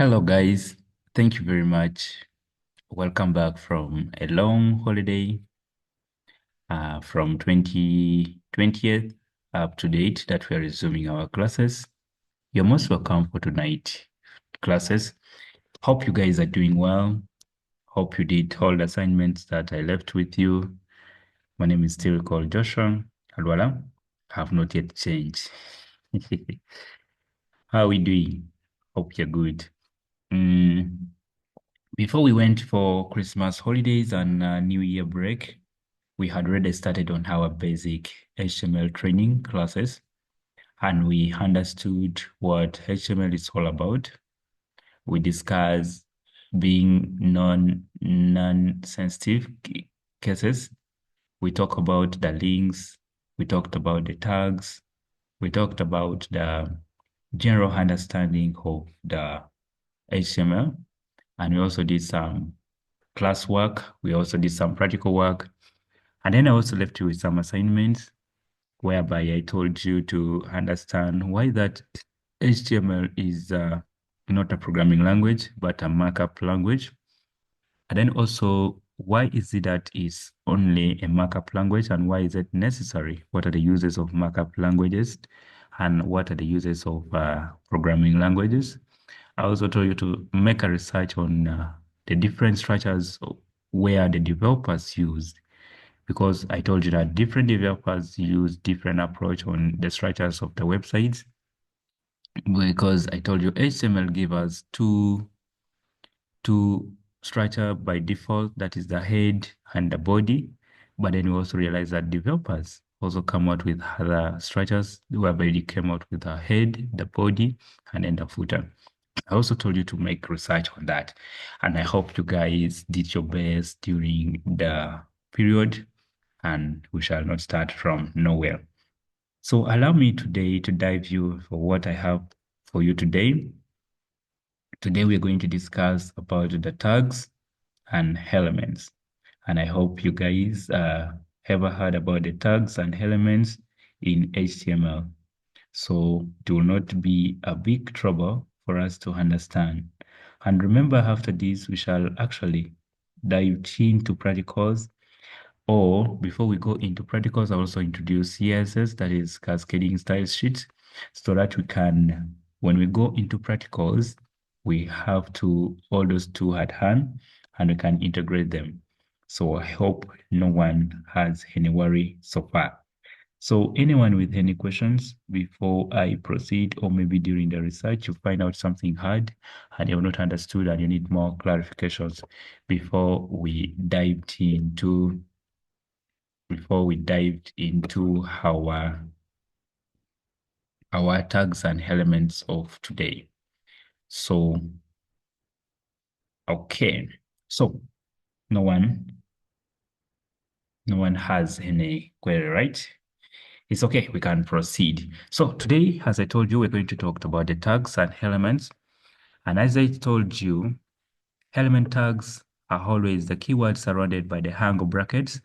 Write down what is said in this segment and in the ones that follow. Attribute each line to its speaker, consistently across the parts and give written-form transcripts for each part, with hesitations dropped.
Speaker 1: Hello, guys. Thank you very much. Welcome back from a long holiday from 2020th up to date that we are resuming our classes. You're most welcome for tonight classes. Hope you guys are doing well. Hope you did all the assignments that I left with you. My name is still called Joshua Alwala. Have not yet changed. How are we doing? Hope you're good. Mm. Before we went for Christmas holidays and New Year break, we had already started on our basic HTML training classes, and we understood what HTML is all about. We discussed being non-sensitive cases. We talked about the links. We talked about the tags. We talked about the general understanding of the HTML. And we also did some classwork. We also did some practical work. And then I also left you with some assignments whereby I told you to understand why that HTML is not a programming language, but a markup language. And then also, why is it that it's only a markup language and why is it necessary? What are the uses of markup languages and what are the uses of programming languages? I also told you to make a research on the different structures where the developers use, because I told you that different developers use different approach on the structures of the websites. Because I told you HTML give us two structure by default, that is the head and the body. But then we also realize that developers also come out with other structures whereby they came out with the head, the body, and then the footer. I also told you to make research on that. And I hope you guys did your best during the period and we shall not start from nowhere. So allow me today to dive you for what I have for you today. Today we're going to discuss about the tags and elements. And I hope you guys ever heard about the tags and elements in HTML. So it will not be a big trouble for us to understand. And remember, after this, we shall actually dive into practicals. Or before we go into practicals, I'll also introduce CSS, that is Cascading Style Sheet, so that we can, when we go into practicals, we have to all those two at hand and we can integrate them. So I hope no one has any worry so far. So anyone with any questions before I proceed, or maybe during the research, you find out something hard and you have not understood and you need more clarifications before we dived into our tags and elements of today. So, okay. So no one has any query, right? It's okay, we can proceed. So today, as I told you, we're going to talk about the tags and elements. And as I told you, element tags are always the keywords surrounded by the angle brackets,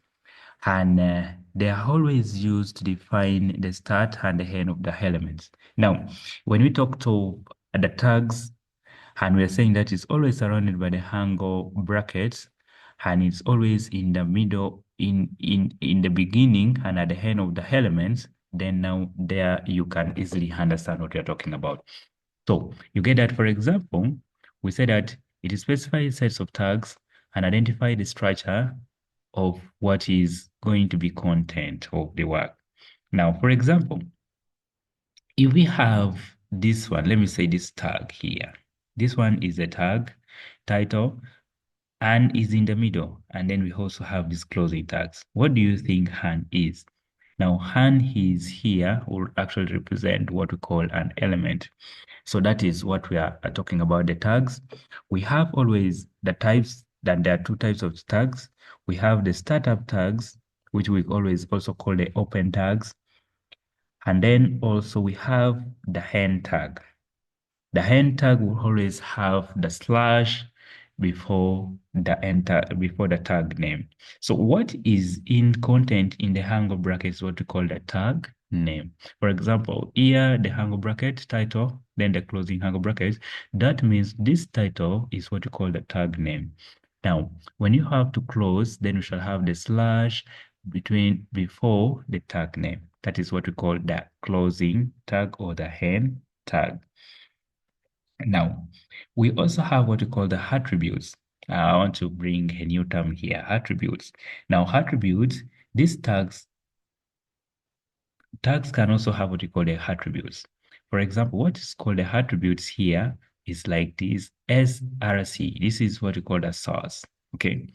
Speaker 1: and they are always used to define the start and the end of the elements. Now, when we talk to the tags, and we're saying that it's always surrounded by the angle brackets, and it's always in the middle, in the beginning and at the end of the elements, then now there you can easily understand what we're talking about. So you get that, for example, we say that it specifies sets of tags and identify the structure of what is going to be content of the work. Now, for example, if we have this one, let me say this tag here. This one is a tag, title, and is in the middle. And then we also have these closing tags. What do you think han is? Now, han is here will actually represent what we call an element. So that is what we are talking about, the tags. We have always the types, that there are two types of tags. We have the startup tags, which we always also call the open tags. And then also we have the end tag. The end tag will always have the slash before the tag name. So what is in content in the angle brackets, what we call the tag name. For example, here the angle bracket title, then the closing angle bracket. That means this title is what you call the tag name. Now, when you have to close, then we shall have the slash before the tag name. That is what we call the closing tag or the end tag. Now, we also have what we call the attributes. I want to bring a new term here, attributes. Now, attributes, these tags can also have what we call the attributes. For example, what is called the attributes here is like this SRC. This is what we call the source. Okay.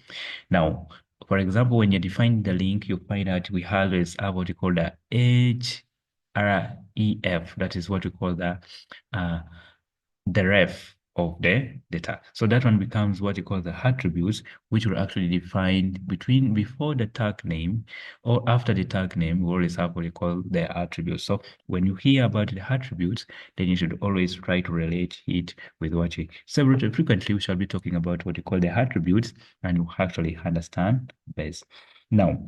Speaker 1: Now, for example, when you're defining the link, you find out we always have what we call the href. That is what we call the ref of the data. So that one becomes what you call the attributes, which will actually define before the tag name or after the tag name. We always have what you call the attributes. So when you hear about the attributes, then you should always try to relate it with what you. So frequently we shall be talking about what you call the attributes, and you actually understand this. Now,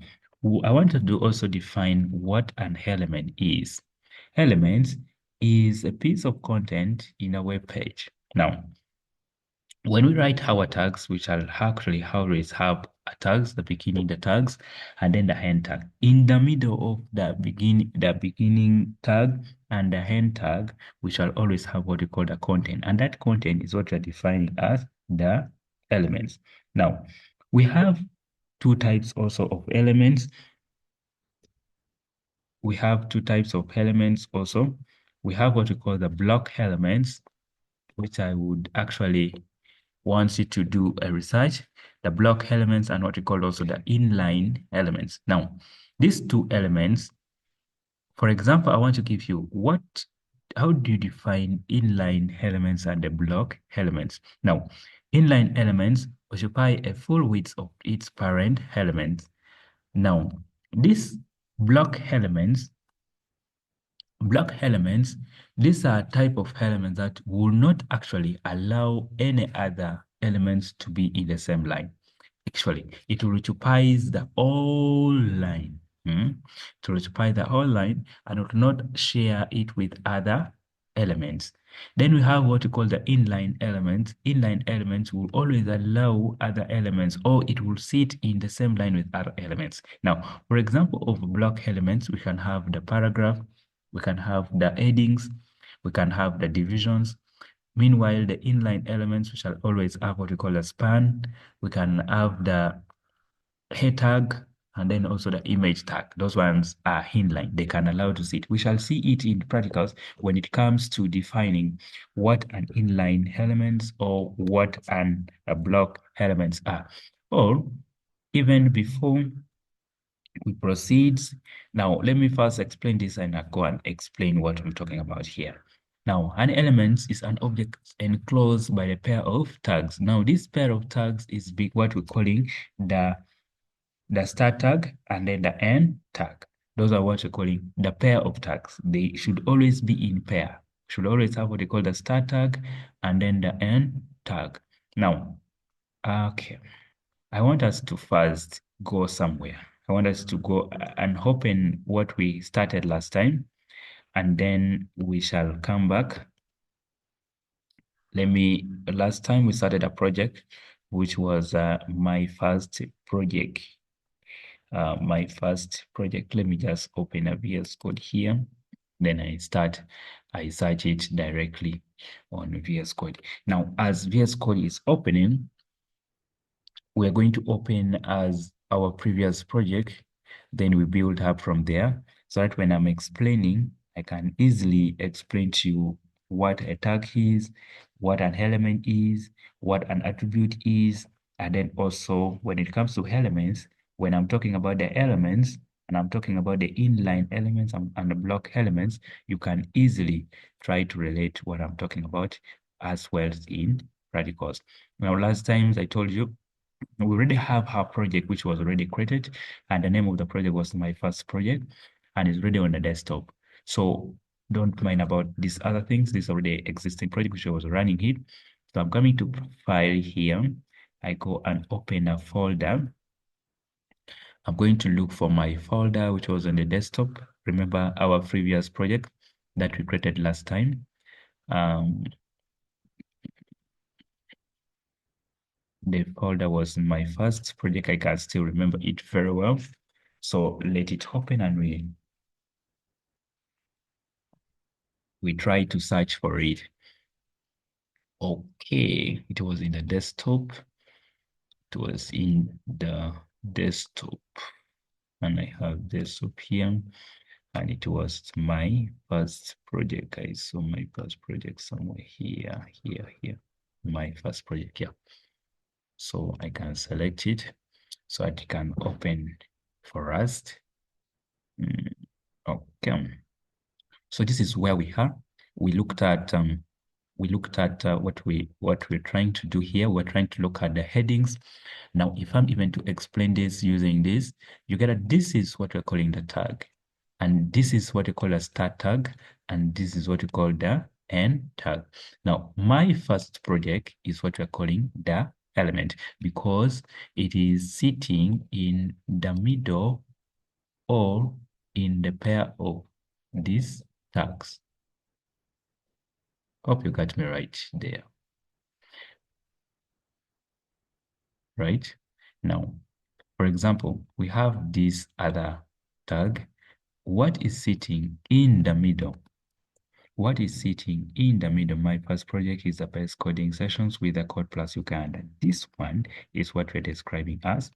Speaker 1: I wanted to also define what an element is. Elements is a piece of content in a web page. Now, when we write our tags, we shall actually always have a tags, the tags, and then the end tag. In the middle of the beginning tag and the end tag, we shall always have what we call the content. And that content is what we are defining as the elements. Now, we have two types also of elements. We have two types of elements also. We have what we call the block elements, which I would actually want you to do a research. The block elements and what we call also the inline elements. Now, these two elements, for example, I want to give you how do you define inline elements and the block elements? Now, inline elements occupy a full width of its parent element. Now, these block elements, these are type of elements that will not actually allow any other elements to be in the same line. Actually, it will occupies the whole line. To occupy the whole line and will not share it with other elements. Then we have what we call the inline elements. Inline elements will always allow other elements, or it will sit in the same line with other elements. Now, for example, of block elements, we can have the paragraph, we can have the headings, we can have the divisions. Meanwhile, the inline elements, we shall always have what we call a span. We can have the head tag, and then also the image tag. Those ones are inline. They can allow to sit. We shall see it in practicals when it comes to defining what an inline elements or what a block elements are. Or even before we proceed, now let me first explain this and I'll go and explain what I'm talking about here. Now, an element is an object enclosed by a pair of tags. Now, this pair of tags is what we're calling the start tag and then the end tag. Those are what we're calling the pair of tags. They should always be in pair. Should always have what they call the start tag and then the end tag. Now, okay, I want us to first go somewhere. I want us to go and open what we started last time, and then we shall come back. Last time we started a project, which was my first project. Let me just open a VS Code here. Then I search it directly on VS Code. Now, as VS Code is opening, we're going to open as our previous project. Then we build up from there so that when I'm explaining, I can easily explain to you what a tag is, what an element is, what an attribute is. And then also when it comes to elements, when I'm talking about the elements and I'm talking about the inline elements and the block elements, you can easily try to relate what I'm talking about as well as in practicals. Now, last times I told you, we already have our project, which was already created, and the name of the project was my first project, and it's already on the desktop. So don't mind about these other things. This already existing project, which I was running it. So I'm coming to file here. I go and open a folder. I'm going to look for my folder, which was on the desktop. remember our previous project that we created last time. The folder was my first project. I can still remember it very well. So let it open and we try to search for it. Okay, it was in the desktop. It was in the desktop. And I have desktop here. And it was my first project. I saw my first project somewhere here. My first project, yeah. So I can select it so that it can open for us. Okay. So this is where we are. We looked at what we're trying to do here. We're trying to look at the headings. Now, if I'm even to explain this using this, you get that this is what we're calling the tag. And this is what we call a start tag. And this is what we call the end tag. Now, my first project is what we're calling the element because it is sitting in the middle or in the pair of these tags. Hope you got me right there. Right? Now, for example, we have this other tag. What is sitting in the middle? What is sitting in the middle? My first project is the best coding sessions with the Code Plus Uganda. This one is what we're describing as,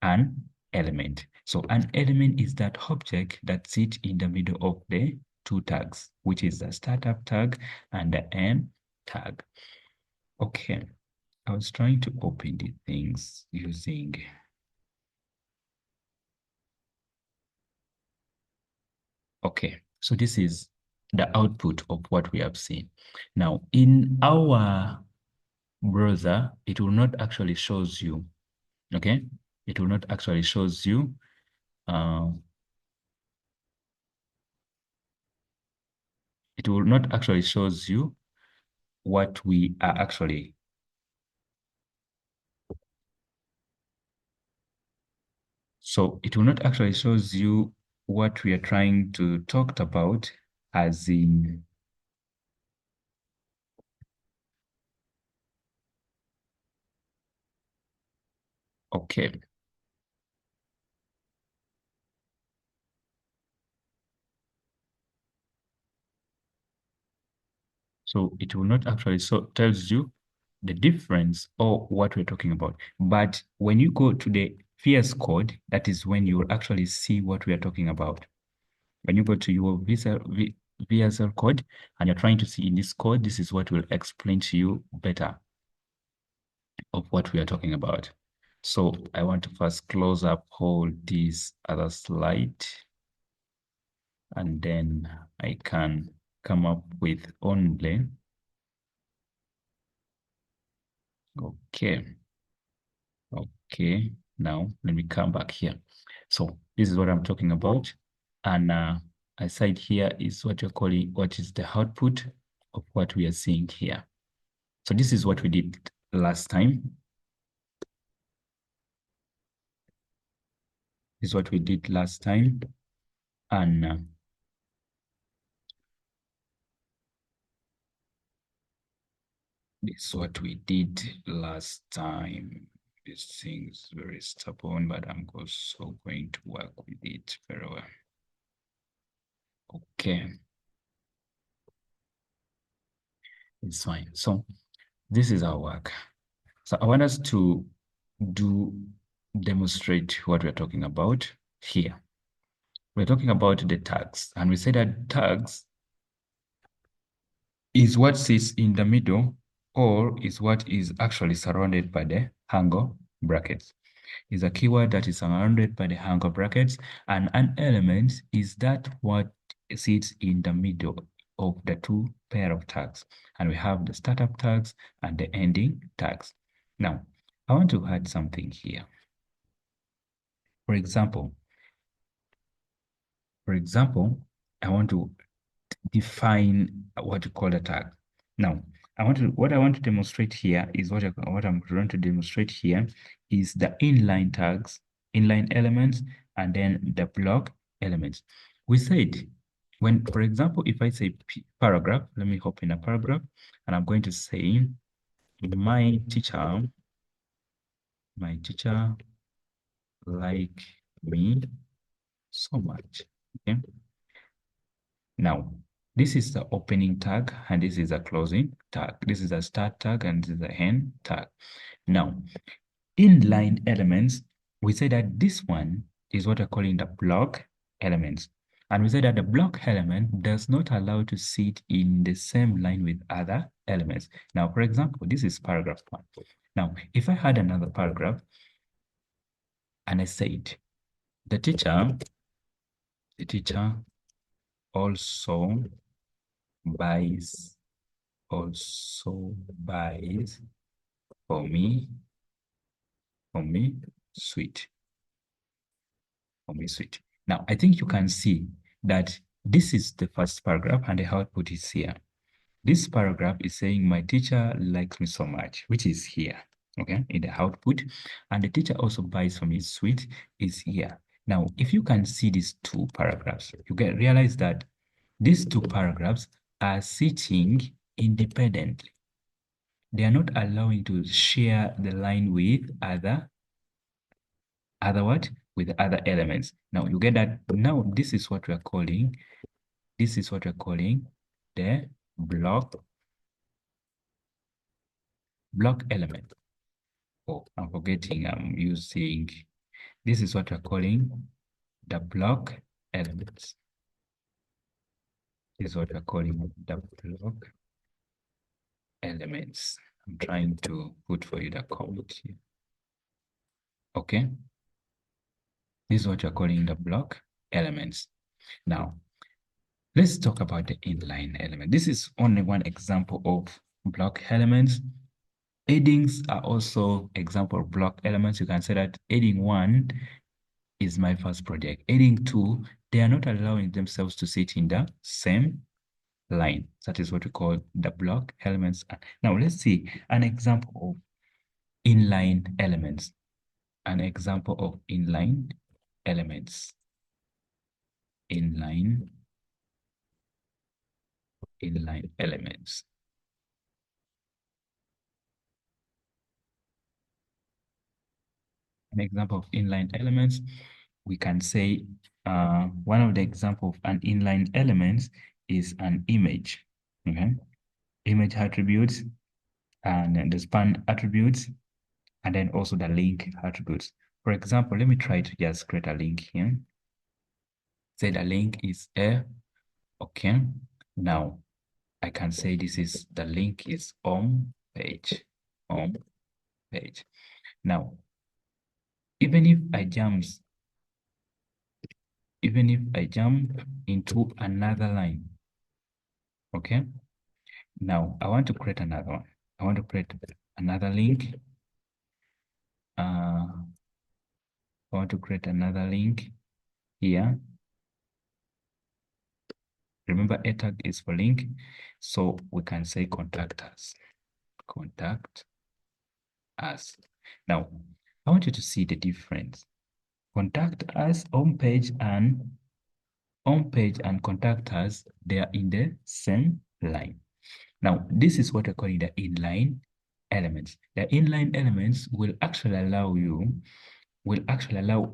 Speaker 1: an element. So an element is that object that sits in the middle of the two tags, which is the startup tag and the end tag. Okay, I was trying to open the things using. Okay, so this is the output of what we have seen. Now, in our browser, it will not actually shows you, okay? It will not actually shows you it will not actually shows you what we are actually. So it will not actually shows you what we are trying to talk about as in. Okay. So it will not actually tells you the difference or what we're talking about. But when you go to the VS Code, that is when you will actually see what we are talking about. When you go to your VSL code and you're trying to see in this code, this is what will explain to you better of what we are talking about. So I want to first close up all these other slide, and then I can come up with only. Okay. Okay. Now let me come back here. So this is what I'm talking about. And aside here is what you're calling, what is the output of what we are seeing here. So this is what we did last time. This is what we did last time. And this is what we did last time. This thing is very stubborn, but I'm also going to work with it very well. Okay. It's fine. So this is our work. So I want us to demonstrate what we're talking about here. We're talking about the tags, and we say that tags is what sits in the middle or is what is actually surrounded by the angle brackets. Is a keyword that is surrounded by the angle brackets, and an element is that what sits in the middle of the two pair of tags. And we have the startup tags and the ending tags. Now, I want to add something here. For example, I want to define what you call a tag. Now, what I want to demonstrate here is what I'm going to demonstrate here is the inline tags, inline elements, and then the block elements. We said when, for example, if I say paragraph, let me open a paragraph, and I'm going to say my teacher like me so much. Okay. Now, this is the opening tag, and this is a closing tag. This is a start tag, and this is a end tag. Now, inline elements, we say that this one is what we're calling the block elements. And we say that the block element does not allow to sit in the same line with other elements. Now, for example, this is paragraph 1. Now, if I had another paragraph and I said, the teacher also buys for me sweet. Now, I think you can see that this is the first paragraph and the output is here. This paragraph is saying my teacher likes me so much, which is here, okay, in the output. And the teacher also buys for me sweet is here. Now, if you can see these two paragraphs, you can realize that these two paragraphs are sitting independently. They are not allowing to share the line with other what? With other elements. Now you get that. Now this is what we're calling the block element. Oh, I'm forgetting. I'm using, this is what we're calling the block elements. This is what we're calling the block elements. I'm trying to put for you the code here. Okay. This is what we're calling the block elements. Now, let's talk about the inline element. This is only one example of block elements. Headings are also example of block elements. You can say that heading 1 is my first project. Heading 2, they are not allowing themselves to sit in the same line. That is what we call the block elements. Now let's see an example of inline elements. An example of inline elements. Inline elements. An example of inline elements, we can say one of the example of an inline elements is an image. Okay, image attributes and the span attributes, and then also the link attributes. For example, let me try to just create a link here. Say the link is a, okay. Now I can say this is the link is home page. Now, even if I jump into another line, okay? Now, I want to create another one. I want to create another link. I want to create another link here. Remember, a tag is for link. So we can say contact us. Contact us. Now, I want you to see the difference. Contact us, homepage and contact us, they are in the same line. Now, this is what we're calling the inline elements. The inline elements will actually allow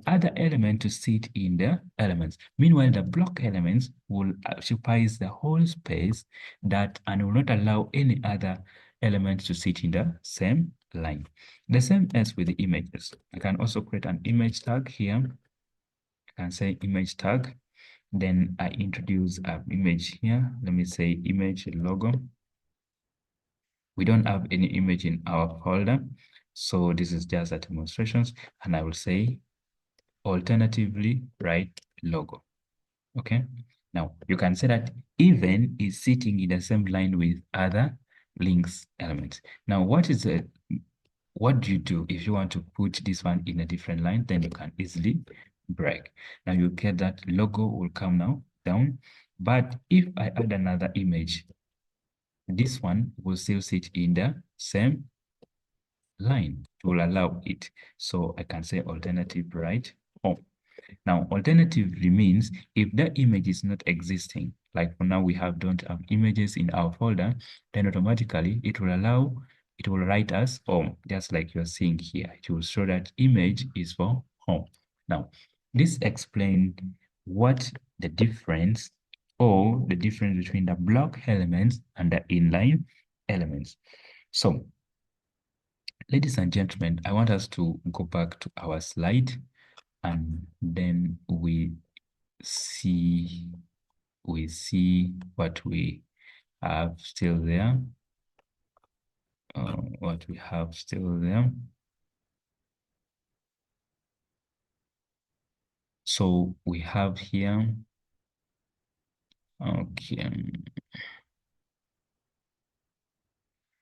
Speaker 1: other elements to sit in the elements. Meanwhile, the block elements will occupies the whole space and will not allow any other elements to sit in the same line. The same as with the images. I can also create an image tag here. I can say image tag. Then I introduce an image here. Let me say image logo. We don't have any image in our folder, so this is just a demonstrations, and I will say alternatively write logo. Okay, now you can say that even is sitting in the same line with other links elements. Now what do you do if you want to put this one in a different line? Then you can easily break. Now you get that logo will come now down, but if I add another image, this one will still sit in the same line. It will allow it. So I can say alternative right home. Now, alternatively means if that image is not existing, like for now we don't have images in our folder, then automatically it will write us home, just like you're seeing here. It will show that image is for home. Now, this explains what the difference between the block elements and the inline elements. So, ladies and gentlemen, I want us to go back to our slide and then see what we have still there. What we have still there. So we have here, okay.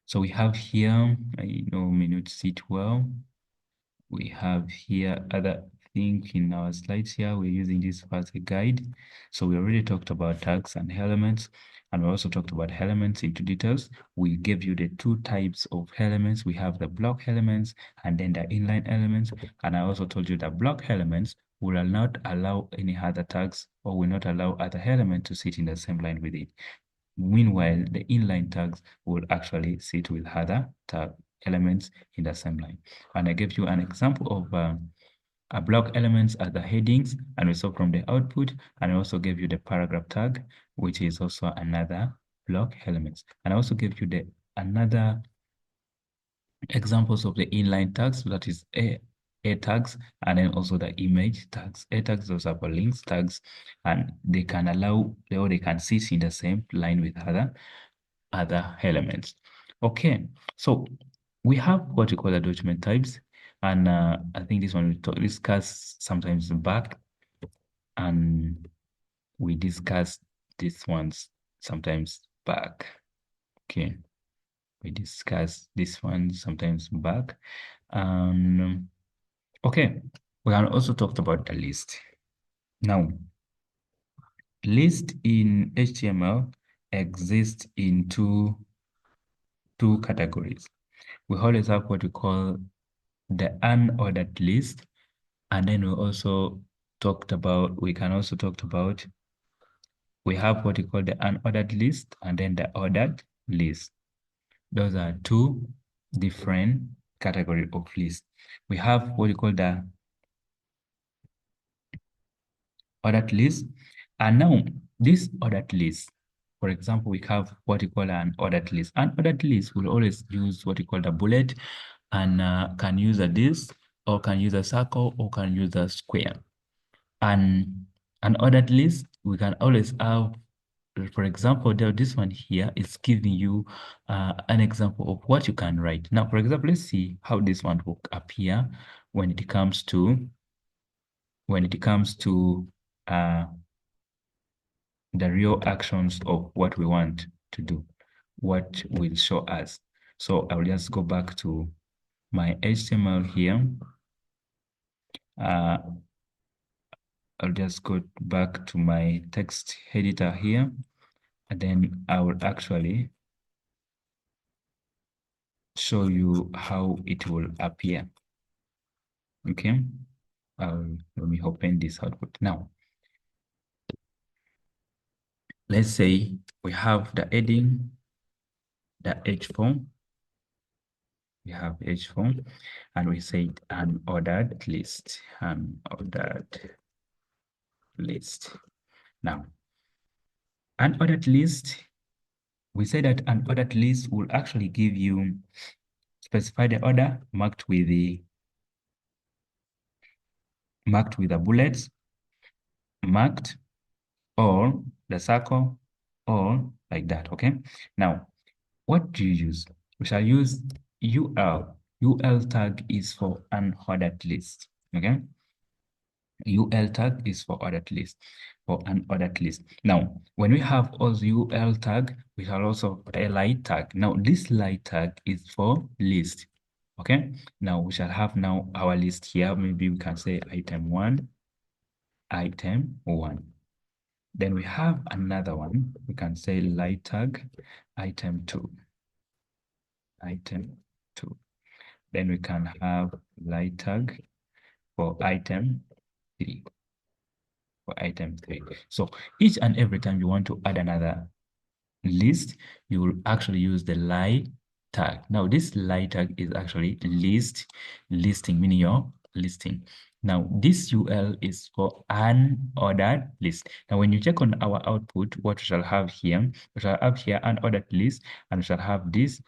Speaker 1: So we have here, I know may not see it well. We have here other thing in our slides here. We're using this as a guide. So we already talked about tags and elements, and we also talked about elements into details. We gave you the two types of elements. We have the block elements and then the inline elements. And I also told you that block elements will not allow any other tags or will not allow other elements to sit in the same line with it. Meanwhile, the inline tags will actually sit with other tag elements in the same line. And I gave you an example of a block elements are the headings, and we saw from the output, and I also gave you the paragraph tag, which is also another block elements. And I also gave you the another examples of the inline tags, that is a tags, and then also the image tags. A tags, those are for links tags, and they can allow, or they can sit in the same line with other elements. Okay, so we have what we call the document types, and I think this one we discuss sometimes back, and we discuss these ones sometimes back. Okay, we discuss this one sometimes back. Okay, we can also talk about the list. Now, list in HTML exists in two categories. We always have what we call the unordered list, and then we can also talk about we have what we call the unordered list and then the ordered list. Those are two different categories of lists. We have what we call the ordered list, and now this ordered list, for example, we have what we call an ordered list. An ordered list will always use what we call the bullet, and can use a disk, or can use a circle, or can use a square. And an ordered list, we can always have, for example, this one here is giving you an example of what you can write. Now, for example, let's see how this one will appear when it comes to the real actions of what we want to do, what will show us. So I'll just go back to my HTML here. I'll just go back to my text editor here, and then I will actually show you how it will appear. Okay, let me open this output now. Let's say we have the heading, the H4. We have H4, and we said an ordered list, Now, an ordered list, we say that an ordered list will actually give you, specify the order marked with the bullets, marked, or the circle, or like that, okay? Now, what do you use? We shall use UL. UL tag is for an ordered list, okay? UL tag is for ordered list, for an ordered list. Now, when we have also UL tag, we shall also a light tag. Now, this light tag is for list, okay? Now, we shall have now our list here. Maybe we can say item 1, item 1. Then we have another one. We can say light tag, item 2, item 2. Then we can have light tag for item 3. for item 3. So each and every time you want to add another list, you will actually use the lie tag. Now this lie tag is actually listing, meaning your listing. Now this UL is for unordered list. Now when you check on our output, what we shall have here, we shall have here unordered list, and we shall have this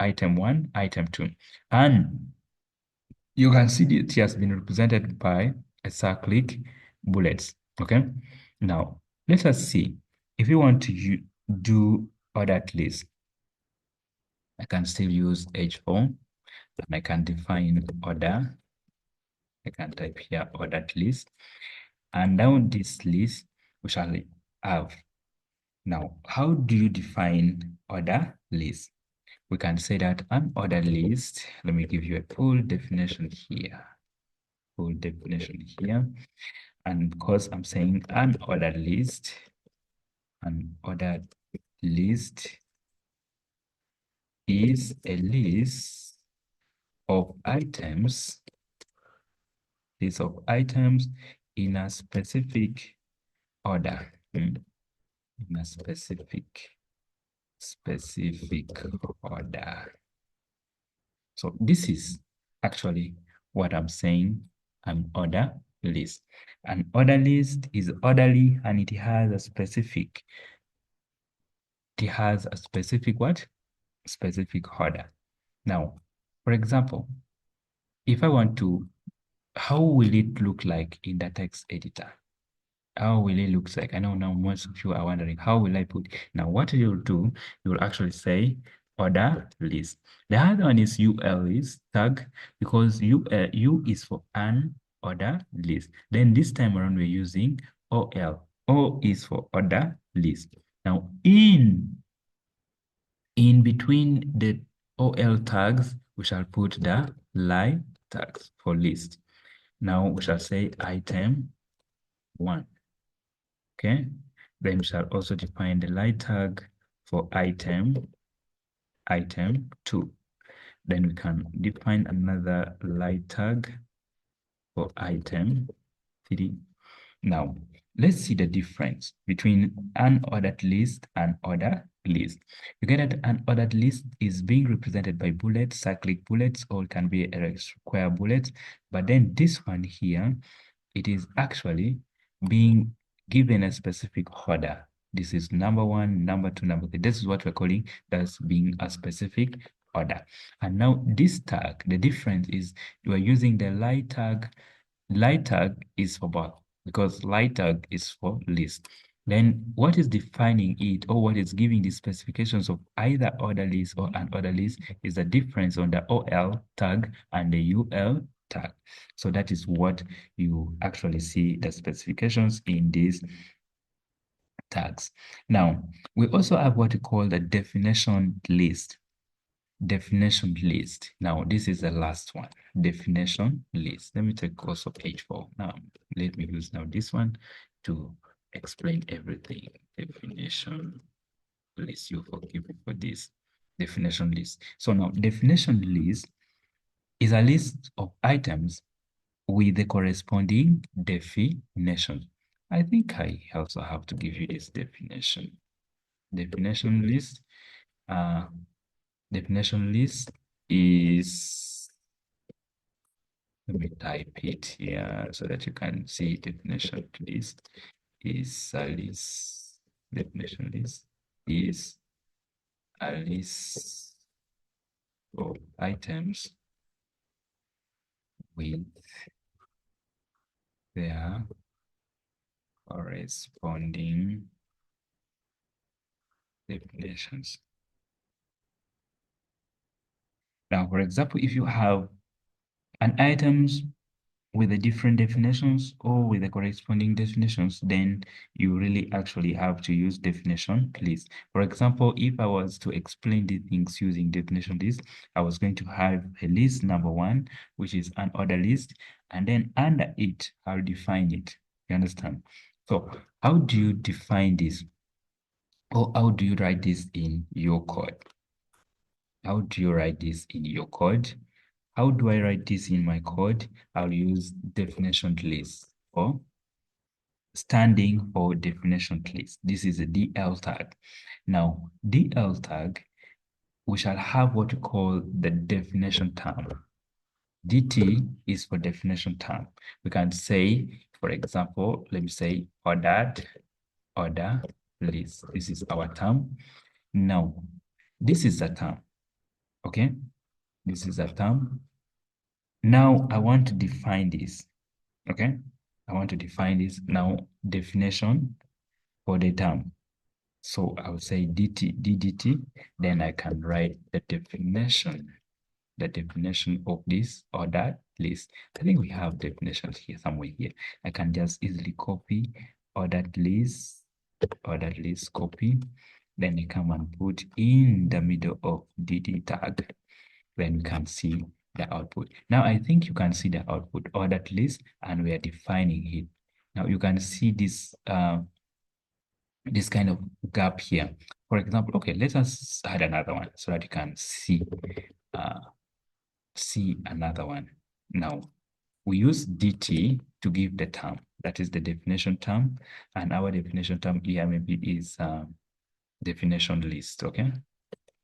Speaker 1: item 1, item 2. And you can see it has been represented by a cyclic bullets. Okay. Now let us see if you want to do ordered list. I can still use H4 and I can define order. I can type here ordered list, and down this list we shall have. Now, how do you define order list? We can say that an order list, let me give you a full definition here. Full definition here. And because I'm saying an ordered list is a list of items in a specific order. In a specific order. So this is actually what I'm saying, an order list. An order list is orderly and it has a specific what? Specific order. Now, for example, if I want to, how will it look like in the text editor? How will it look like? I know now most of you are wondering, how will I put? Now, what you'll do, you'll actually say order list. The other one is UL list tag, because U is for an order list. Then this time around, we're using OL. O is for order list. Now, in between the OL tags, we shall put the lie tags for list. Now, we shall say item 1. Okay, then we shall also define the lie tag for item 2. Then we can define another lie tag for item 3. Now, let's see the difference between an ordered list and order list. You get that an ordered list is being represented by bullets, cyclic bullets, or it can be a square bullets. But then this one here, it is actually being given a specific order. This is number 1, number 2, number 3. This is what we're calling that's being a specific order. And now this tag, the difference is you are using the lie tag. Lie tag is for both, because lie tag is for list. Then what is defining it, or what is giving the specifications of either order list or an order list, is the difference on the OL tag and the UL tag. So that is what you actually see the specifications in these tags. Now, we also have what we call the definition list. Definition list. Now, this is the last one. Definition list. Let me take also page 4. Now, let me use now this one to explain everything. Definition list. You forgive me for this. Definition list. So now, definition list is a list of items with the corresponding definition. I think I also have to give you this definition. Definition list. Definition list is, let me type it here so that you can see. Definition list is a list. Definition list is a list of items with their corresponding definitions. Now, for example, if you have an items with the different definitions or with the corresponding definitions, then you really actually have to use definition list. For example, if I was to explain the things using definition list, I was going to have a list number 1, which is an order list, and then under it, I'll define it. You understand? So how do you define this? Or how do you write this in your code? How do you write this in your code? How do I write this in my code? I'll use definition list for standing for definition list. This is a DL tag. Now, DL tag, we shall have what we call the definition term. DT is for definition term. We can say, for example, let me say order list. This is our term. Now, this is a term, okay? This is a term. Now, I want to define this, okay? I want to define this. Now, definition for the term. So I will say DDT, then I can write the definition of this or that list. I think we have definitions here, somewhere here. I can just easily copy or that list, copy. Then I come and put in the middle of DD tag. Then we can see the output. Now I think you can see the output or that list, and we are defining it. Now you can see this this kind of gap here. For example, okay, let us add another one so that you can see another one. Now we use DT to give the term, that is the definition term, and our definition term here maybe is definition list. Okay,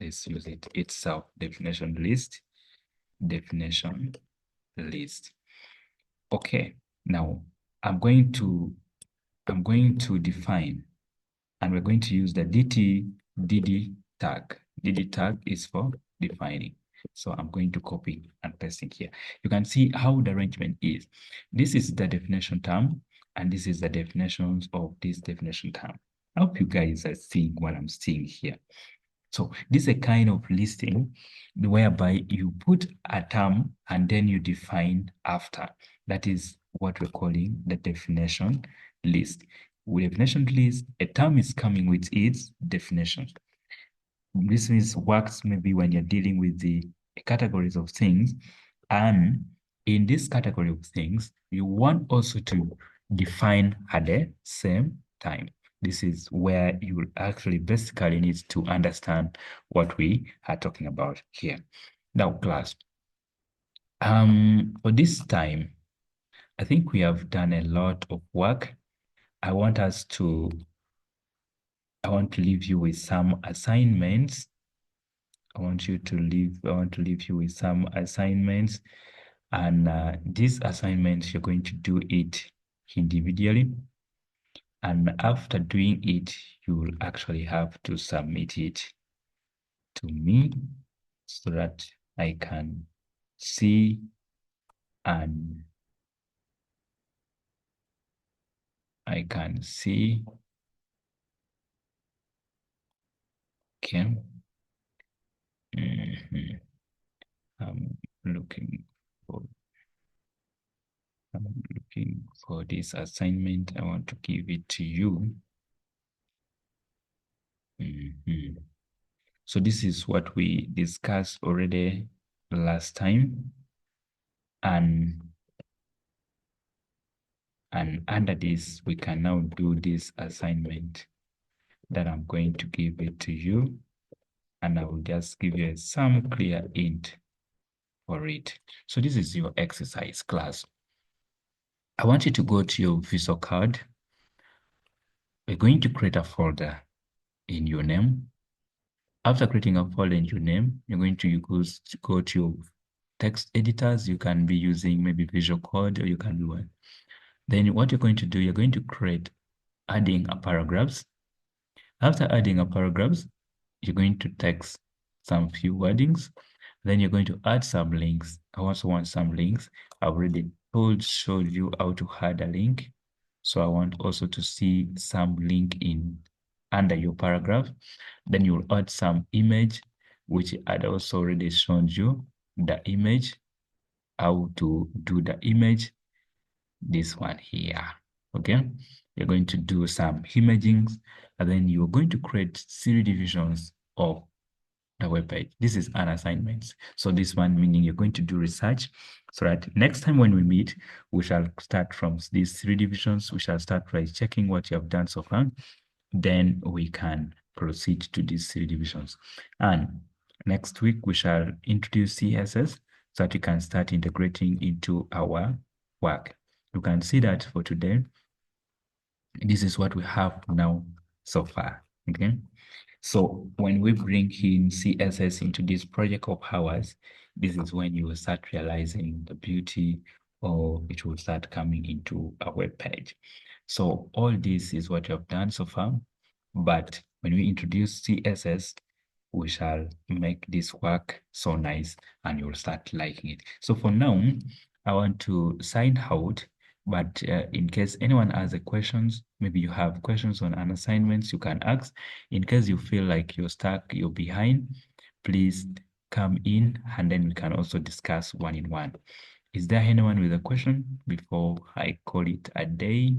Speaker 1: let's use it itself. Definition list. Okay, now I'm going to define, and we're going to use the DD tag. DD tag is for defining. So I'm going to copy and paste it here. You can see how the arrangement is. This is the definition term, and this is the definitions of this definition term. I hope you guys are seeing what I'm seeing here. So this is a kind of listing whereby you put a term and then you define after. That is what we're calling the definition list. With definition list, a term is coming with its definition. This means works maybe when you're dealing with the categories of things, and in this category of things, you want also to define at the same time. This is where you will actually basically need to understand what we are talking about here. Now, class, for this time, I think we have done a lot of work. I want to leave you with some assignments. I want to leave you with some assignments, and these assignments, you're going to do it individually. And after doing it, you will actually have to submit it to me so that I can see and okay. I'm looking for this assignment. I want to give it to you. So this is what we discussed already last time, and under this, we can now do this assignment that I'm going to give it to you, and I will just give you some clear hint for it. So this is your exercise class. I want you to go to your visual card. We're going to create a folder in your name. After creating a folder in your name, you're going to go to your text editors. You can be using maybe Visual Code, or you can do one. Then what you're going to do, you're going to create adding a paragraphs. After adding a paragraphs, you're going to text some few wordings. Then you're going to add some links. I also want some links. I already showed you how to add a link. So I want also to see some link in under your paragraph. Then you'll add some image, which I'd also already shown you the image, how to do the image, this one here, okay? You're going to do some imaging, and then you're going to create 3 divisions of the web page. This is an assignment. So this one meaning you're going to do research, so that next time when we meet, we shall start from these 3 divisions. We shall start by checking what you have done so far. Then we can proceed to these 3 divisions. And next week, we shall introduce CSS so that you can start integrating into our work. You can see that for today, This is what we have now so far. Okay. So when we bring in CSS into this project of ours, this is when you will start realizing the beauty, or it will start coming into a web page. So all this is what you have done so far. But when we introduce CSS, we shall make this work so nice and you'll start liking it. So for now, I want to sign out, but in case anyone has a questions, maybe you have questions on an assignments, you can ask. In case you feel like you're stuck, you're behind, please come in and then we can also discuss one-on-one. Is there anyone with a question before I call it a day?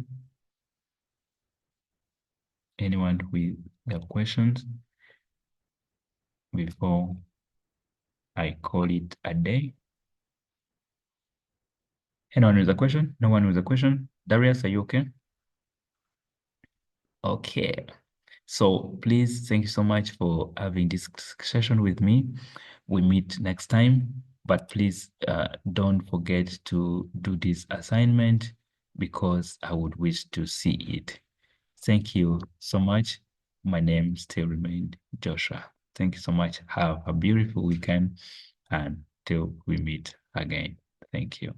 Speaker 1: Anyone with the questions before I call it a day? Anyone with a question? No one with a question? Darius, are you okay? Okay. So please, thank you so much for having this session with me. We meet next time, but please don't forget to do this assignment because I would wish to see it. Thank you so much. My name still remains Joshua. Thank you so much. Have a beautiful weekend until we meet again. Thank you.